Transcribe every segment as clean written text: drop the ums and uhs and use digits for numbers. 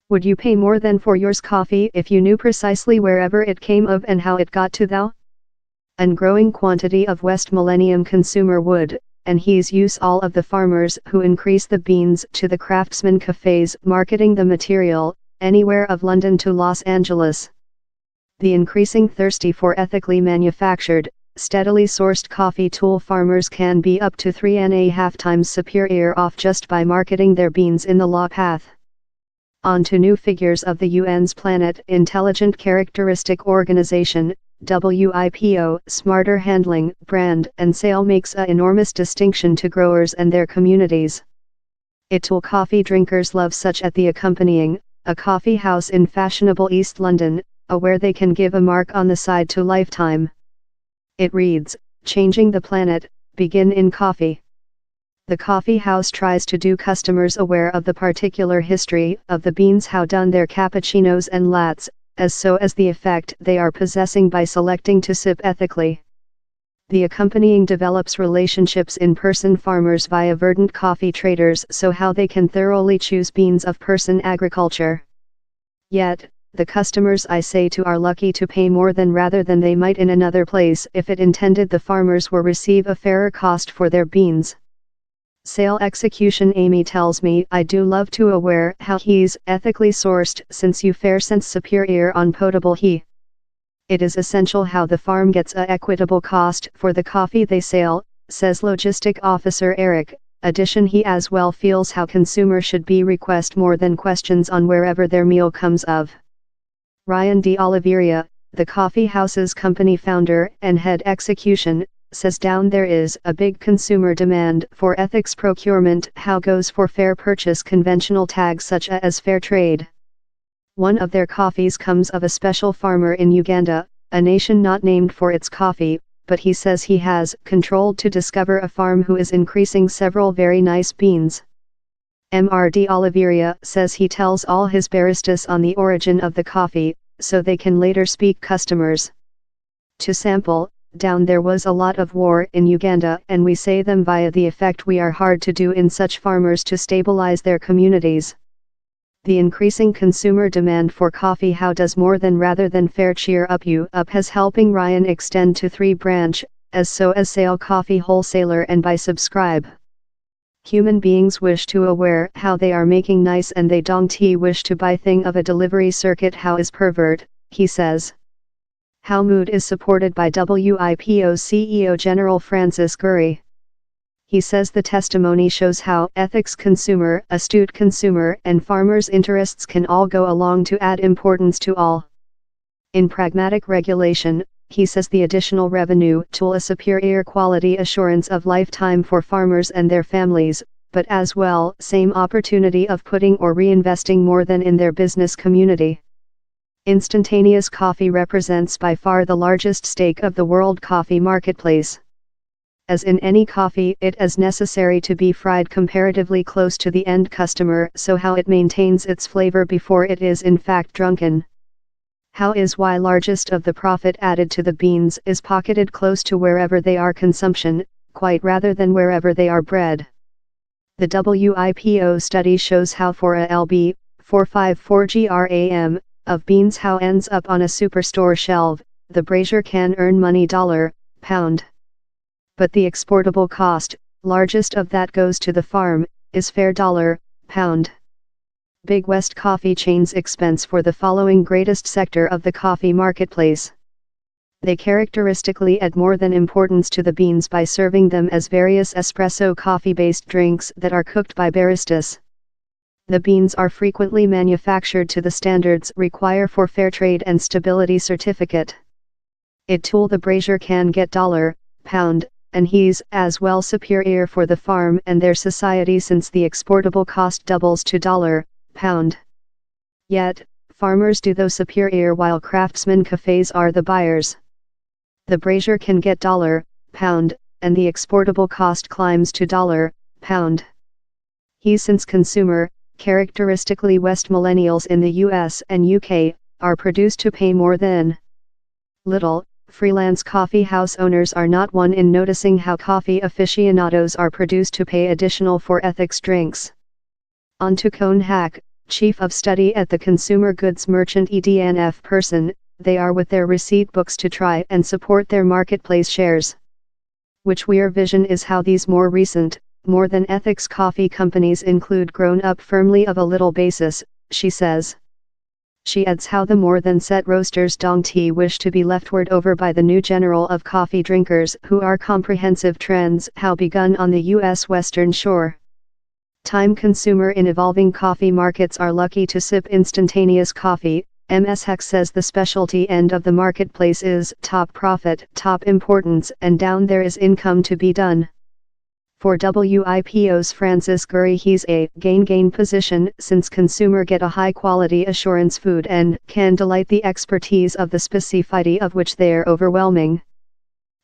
Would you pay more than for yours coffee if you knew precisely wherever it came of and how it got to thou? An growing quantity of West Millennium consumer would, and he's use all of the farmers who increase the beans to the craftsman cafes marketing the material, anywhere of London to Los Angeles. The increasing thirsty for ethically manufactured, steadily sourced coffee tool farmers can be up to 3.5 times superior off just by marketing their beans in the law path. On to new figures of the UN's Planet Intelligent Characteristic Organization, WIPO. Smarter handling, brand and sale makes a enormous distinction to growers and their communities. It tool coffee drinkers love such at the accompanying, a coffee house in fashionable East London, where they can give a mark on the side to lifetime. It reads, changing the planet, begin in coffee. The coffee house tries to do customers aware of the particular history of the beans, how done their cappuccinos and lattes, as the effect they are possessing by selecting to sip ethically. The accompanying develops relationships in person farmers via verdant coffee traders so how they can thoroughly choose beans of person agriculture. Yet, the customers I say to are lucky to pay more than rather than they might in another place if it intended the farmers were receive a fairer cost for their beans. Sale execution. Amy tells me I do love to aware how he's ethically sourced since you fair sense superior on potable he. It is essential how the farm gets a equitable cost for the coffee they sell, says logistic officer Eric. Addition he as well feels how consumer should be request more than questions on wherever their meal comes of. Ryan de Oliveira, the coffee house's company founder and head execution, says down there is a big consumer demand for ethics procurement, how goes for fair purchase conventional tags such as fair trade. One of their coffees comes of a special farmer in Uganda, a nation not named for its coffee, but he says he has controlled to discover a farm who is increasing several very nice beans. Mr. de Oliveira says he tells all his baristas on the origin of the coffee, so they can later speak customers to sample. Down there was a lot of war in Uganda and we say them via the effect we are hard to do in such farmers to stabilize their communities. The increasing consumer demand for coffee how does more than rather than fair cheer up you up has helping Ryan extend to 3 branch, as sale coffee wholesaler and by subscribe. Human beings wish to aware how they are making nice and they don't wish to buy thing of a delivery circuit how is pervert, he says. How mood is supported by WIPO CEO General Francis Gurry. He says the testimony shows how ethics consumer, astute consumer and farmers' interests can all go along to add importance to all. In pragmatic regulation, he says the additional revenue tool a superior quality assurance of lifetime for farmers and their families, but as well same opportunity of putting or reinvesting more than in their business community. Instantaneous coffee represents by far the largest stake of the world coffee marketplace. As in any coffee, it is necessary to be fried comparatively close to the end customer so how it maintains its flavor before it is in fact drunken. How is why largest of the profit added to the beans is pocketed close to wherever they are consumption, quite rather than wherever they are bred. The WIPO study shows how for a lb. 454 gram of beans how ends up on a superstore shelf, the brazier can earn money $, but the exportable cost, largest of that goes to the farm, is fair $, Big West coffee chains expense for the following greatest sector of the coffee marketplace. They characteristically add more than importance to the beans by serving them as various espresso coffee-based drinks that are cooked by baristas. The beans are frequently manufactured to the standards required for fair trade and stability certificate. It tool the brazier can get $, and he's as well superior for the farm and their society since the exportable cost doubles to $, Yet, farmers do though superior while craftsman cafes are the buyers. The brazier can get $, and the exportable cost climbs to $, He since consumer, characteristically West millennials in the US and UK, are produced to pay more than little. Freelance coffee house owners are not one in noticing how coffee aficionados are produced to pay additional for ethics drinks. On to cone hack, Chief of Study at the Consumer Goods Merchant EDNF person, they are with their receipt books to try and support their marketplace shares. Which we're vision is how these more recent, more than ethics coffee companies include grown up firmly of a little basis, she says. She adds how the more than set roasters dong tea wish to be leftward over by the new general of coffee drinkers who are comprehensive trends how begun on the U.S. Western Shore. Time consumer in evolving coffee markets are lucky to sip instantaneous coffee. Ms. Hex says the specialty end of the marketplace is top profit, top importance, and down there is income to be done. For WIPO's Francis Gurry, he's a gain position since consumer get a high quality assurance food and can delight the expertise of the specificity of which they're overwhelming.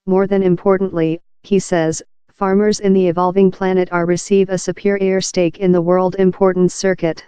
More than importantly, he says, farmers in the evolving planet are receive a superior stake in the world importance circuit.